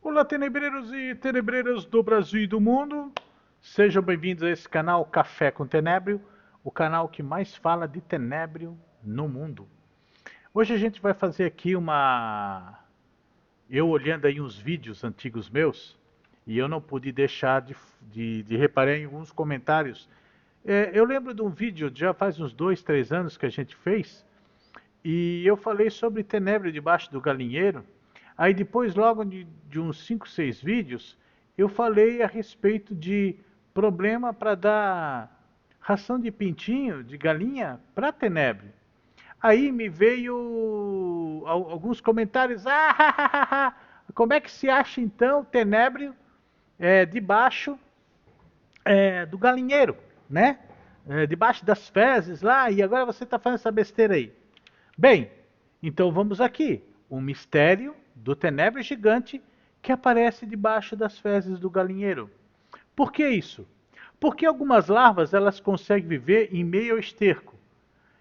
Olá, tenebreiros e tenebreiras do Brasil e do mundo. Sejam bem-vindos a esse canal Café com Tenébrio, o canal que mais fala de tenébrio no mundo. Hoje a gente vai fazer aqui Eu olhando aí uns vídeos antigos meus, e eu não pude deixar de reparar em alguns comentários. Eu lembro de um vídeo, já faz uns 2, 3 anos que a gente fez, e eu falei sobre tenebro debaixo do galinheiro. Aí depois, logo de uns 5, 6 vídeos, eu falei a respeito de problema para dar ração de pintinho, de galinha, para tenebro. Aí me veio alguns comentários. Como é que se acha então tenebro debaixo do galinheiro, né? Debaixo das fezes lá, e agora você está fazendo essa besteira aí. Bem, então vamos aqui. O mistério do tenebro gigante que aparece debaixo das fezes do galinheiro. Por que isso? Porque algumas larvas elas conseguem viver em meio ao esterco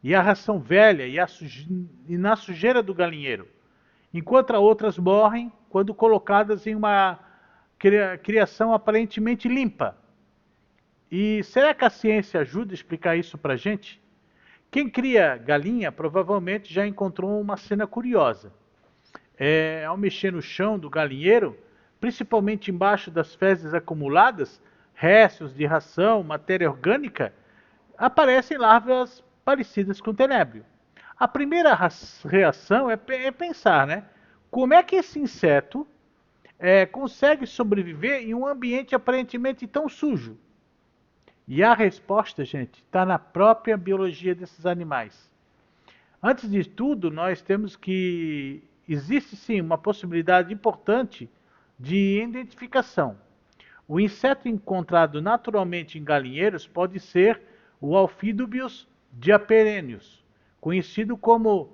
e a ração velha e na sujeira do galinheiro, enquanto outras morrem quando colocadas em uma criação aparentemente limpa. E será que a ciência ajuda a explicar isso para a gente? Quem cria galinha provavelmente já encontrou uma cena curiosa. Ao mexer no chão do galinheiro, principalmente embaixo das fezes acumuladas, restos de ração, matéria orgânica, aparecem larvas parecidas com tenébrio. A primeira reação é pensar, né? Como é que esse inseto consegue sobreviver em um ambiente aparentemente tão sujo? E a resposta, gente, está na própria biologia desses animais. Antes de tudo, nós temos que existe sim uma possibilidade importante de identificação. O inseto encontrado naturalmente em galinheiros pode ser o Alphidobius diaperenius, conhecido como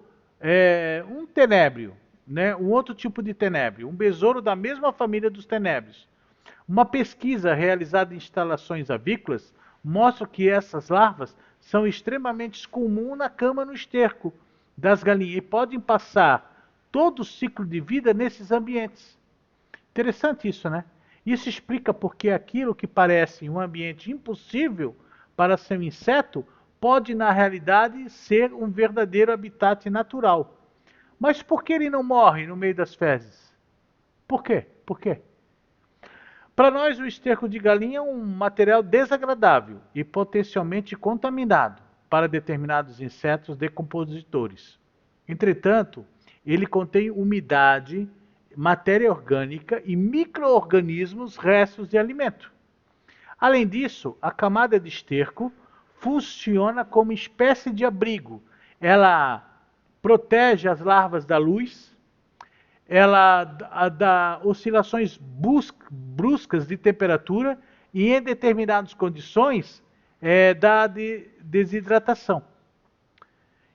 um tenébrio, né? Um outro tipo de tenébrio, um besouro da mesma família dos tenébrios. Uma pesquisa realizada em instalações avícolas mostra que essas larvas são extremamente comuns na cama no esterco das galinhas e podem passar todo o ciclo de vida nesses ambientes. Interessante isso, né? Isso explica porque aquilo que parece um ambiente impossível para ser um inseto pode, na realidade, ser um verdadeiro habitat natural. Mas por que ele não morre no meio das fezes? Por quê? Por quê? Para nós, o esterco de galinha é um material desagradável e potencialmente contaminado para determinados insetos decompositores. Entretanto, ele contém umidade, matéria orgânica e micro-organismos restos de alimento. Além disso, a camada de esterco funciona como espécie de abrigo. Ela protege as larvas da luz, ela dá oscilações bruscas de temperatura e, em determinadas condições, dá desidratação.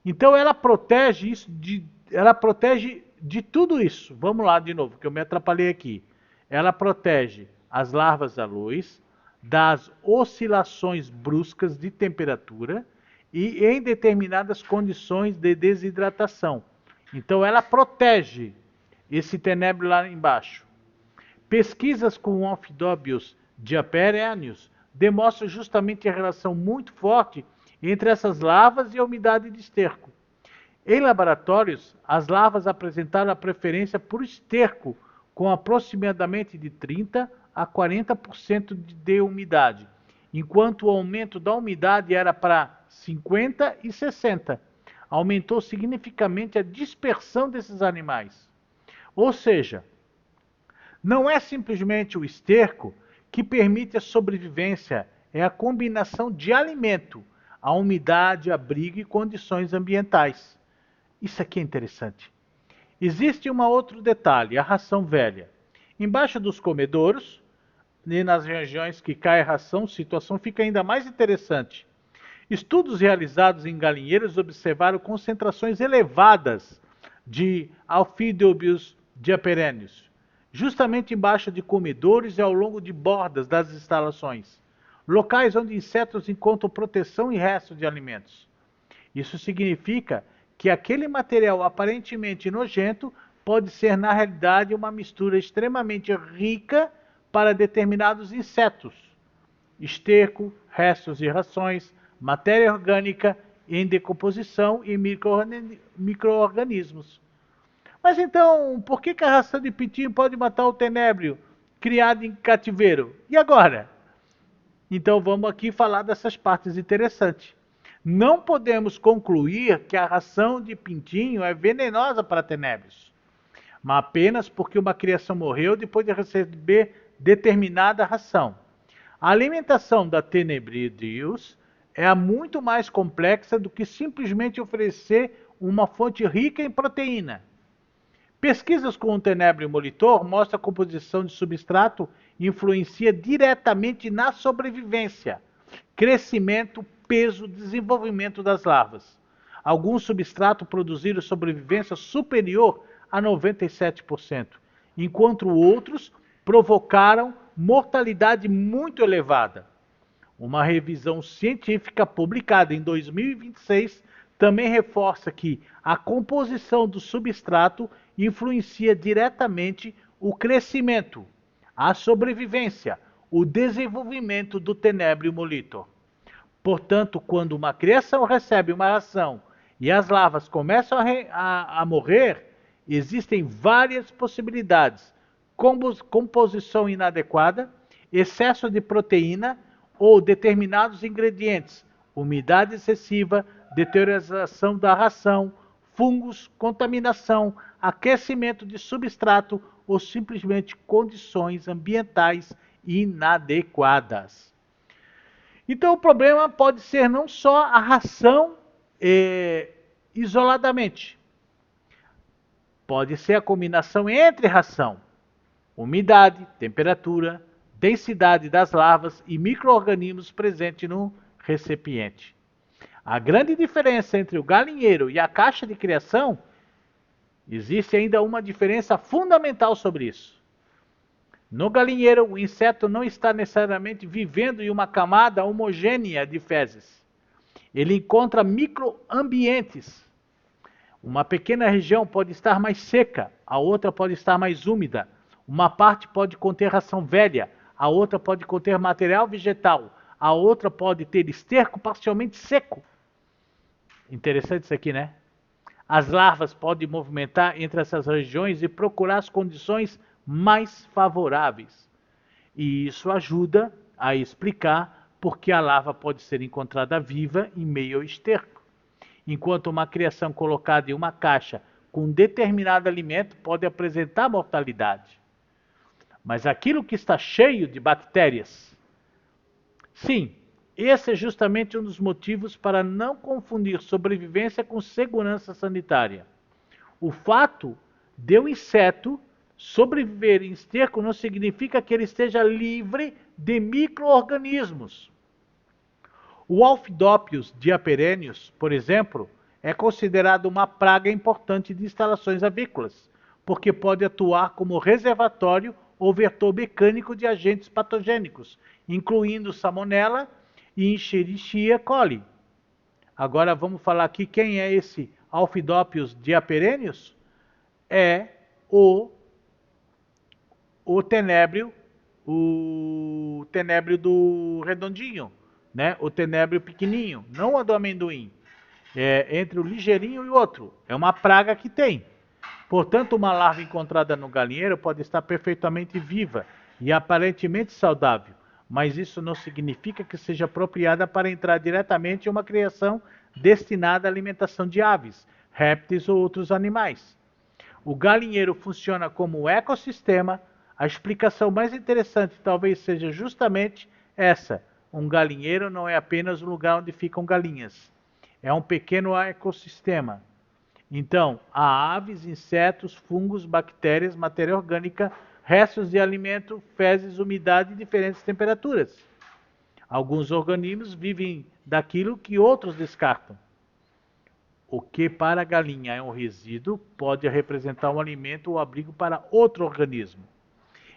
Então, ela protege de tudo isso. Vamos lá de novo, que eu me atrapalhei aqui. Ela protege as larvas da luz, das oscilações bruscas de temperatura e em determinadas condições de desidratação. Então, ela protege esse tenebro lá embaixo. Pesquisas com Ophidiobius diaperenius demonstram justamente a relação muito forte entre essas larvas e a umidade de esterco. Em laboratórios, as larvas apresentaram a preferência por esterco, com aproximadamente de 30 a 40% de umidade, enquanto o aumento da umidade era para 50 e 60. Aumentou significativamente a dispersão desses animais. Ou seja, não é simplesmente o esterco que permite a sobrevivência, é a combinação de alimento, a umidade, abrigo e condições ambientais. Isso aqui é interessante. Existe um outro detalhe, a ração velha. Embaixo dos comedouros, e nas regiões que cai a ração, a situação fica ainda mais interessante. Estudos realizados em galinheiros observaram concentrações elevadas de Alphidobius diaperenius, justamente embaixo de comedores e ao longo de bordas das instalações, locais onde insetos encontram proteção e restos de alimentos. Isso significa que aquele material aparentemente nojento pode ser, na realidade, uma mistura extremamente rica para determinados insetos. Esterco, restos de rações, matéria orgânica em decomposição e micro-organismos. Mas então, por que a ração de pintinho pode matar o tenébrio criado em cativeiro? E agora? Então vamos aqui falar dessas partes interessantes. Não podemos concluir que a ração de pintinho é venenosa para tenébrios, mas apenas porque uma criação morreu depois de receber determinada ração. A alimentação da Tenebridius é muito mais complexa do que simplesmente oferecer uma fonte rica em proteína. Pesquisas com o tenébrio molitor mostram que a composição de substrato influencia diretamente na sobrevivência, crescimento, peso, desenvolvimento das larvas. Alguns substratos produziram sobrevivência superior a 97%, enquanto outros provocaram mortalidade muito elevada. Uma revisão científica publicada em 2026 também reforça que a composição do substrato influencia diretamente o crescimento, a sobrevivência, o desenvolvimento do tenébrio molitor. Portanto, quando uma criação recebe uma ração e as larvas começam a morrer, existem várias possibilidades: composição inadequada, excesso de proteína ou determinados ingredientes, umidade excessiva, deterioração da ração, fungos, contaminação, aquecimento de substrato ou simplesmente condições ambientais inadequadas. Então o problema pode ser não só a ração isoladamente, pode ser a combinação entre ração, umidade, temperatura, densidade das larvas e micro-organismos presentes no recipiente. A grande diferença entre o galinheiro e a caixa de criação, existe ainda uma diferença fundamental sobre isso. No galinheiro, o inseto não está necessariamente vivendo em uma camada homogênea de fezes. Ele encontra microambientes. Uma pequena região pode estar mais seca, a outra pode estar mais úmida. Uma parte pode conter ração velha, a outra pode conter material vegetal, a outra pode ter esterco parcialmente seco. Interessante isso aqui, né? As larvas podem movimentar entre essas regiões e procurar as condições mais favoráveis. E isso ajuda a explicar por que a larva pode ser encontrada viva em meio ao esterco, enquanto uma criação colocada em uma caixa com determinado alimento pode apresentar mortalidade. Mas aquilo que está cheio de bactérias, sim, esse é justamente um dos motivos para não confundir sobrevivência com segurança sanitária. O fato de um inseto sobreviver em esterco não significa que ele esteja livre de micro-organismos. O Alphidopyus diaperennius, por exemplo, é considerado uma praga importante de instalações avícolas, porque pode atuar como reservatório ou vetor mecânico de agentes patogênicos, incluindo Salmonella e Escherichia coli. Agora vamos falar aqui quem é esse Alphidopyus diaperennius? É o tenébrio do redondinho, né? O tenébrio pequenininho, não o do amendoim. É entre o ligeirinho e o outro. É uma praga que tem. Portanto, uma larva encontrada no galinheiro pode estar perfeitamente viva e aparentemente saudável, mas isso não significa que seja apropriada para entrar diretamente em uma criação destinada à alimentação de aves, répteis ou outros animais. O galinheiro funciona como um ecossistema. A explicação mais interessante talvez seja justamente essa: um galinheiro não é apenas um lugar onde ficam galinhas, é um pequeno ecossistema. Então, há aves, insetos, fungos, bactérias, matéria orgânica, restos de alimento, fezes, umidade e diferentes temperaturas. Alguns organismos vivem daquilo que outros descartam. O que para a galinha é um resíduo pode representar um alimento ou abrigo para outro organismo.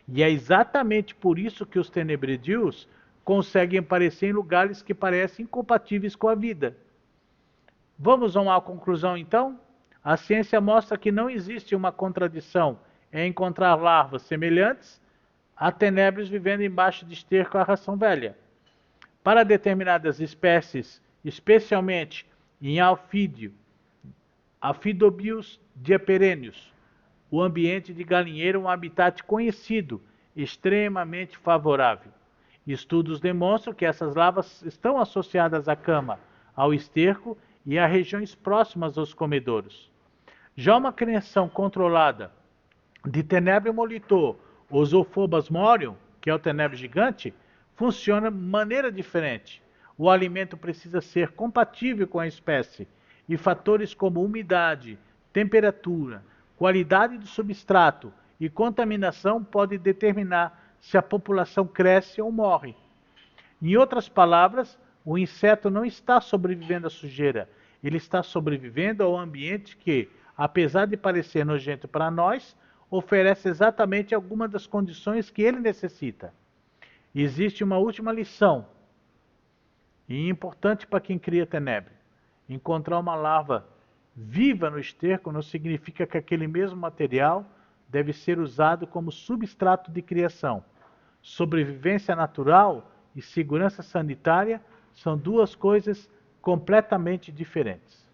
E é exatamente por isso que os tenebridius conseguem aparecer em lugares que parecem incompatíveis com a vida. Vamos a uma conclusão então? A ciência mostra que não existe uma contradição em encontrar larvas semelhantes a tenebres vivendo embaixo de esterco à ração velha. Para determinadas espécies, especialmente em Aphidobius diaperennius, o ambiente de galinheiro é um habitat conhecido, extremamente favorável. Estudos demonstram que essas larvas estão associadas à cama, ao esterco e a regiões próximas aos comedouros. Já uma criação controlada de Tenebrio molitor, Ozophobas morion, que é o tenebre gigante, funciona de maneira diferente. O alimento precisa ser compatível com a espécie e fatores como umidade, temperatura, qualidade do substrato e contaminação podem determinar se a população cresce ou morre. Em outras palavras, o inseto não está sobrevivendo à sujeira, ele está sobrevivendo ao ambiente que, apesar de parecer nojento para nós, oferece exatamente algumas das condições que ele necessita. Existe uma última lição, e importante para quem cria tenebre. Encontrar uma larva viva no esterco não significa que aquele mesmo material deve ser usado como substrato de criação. Sobrevivência natural e segurança sanitária são duas coisas completamente diferentes.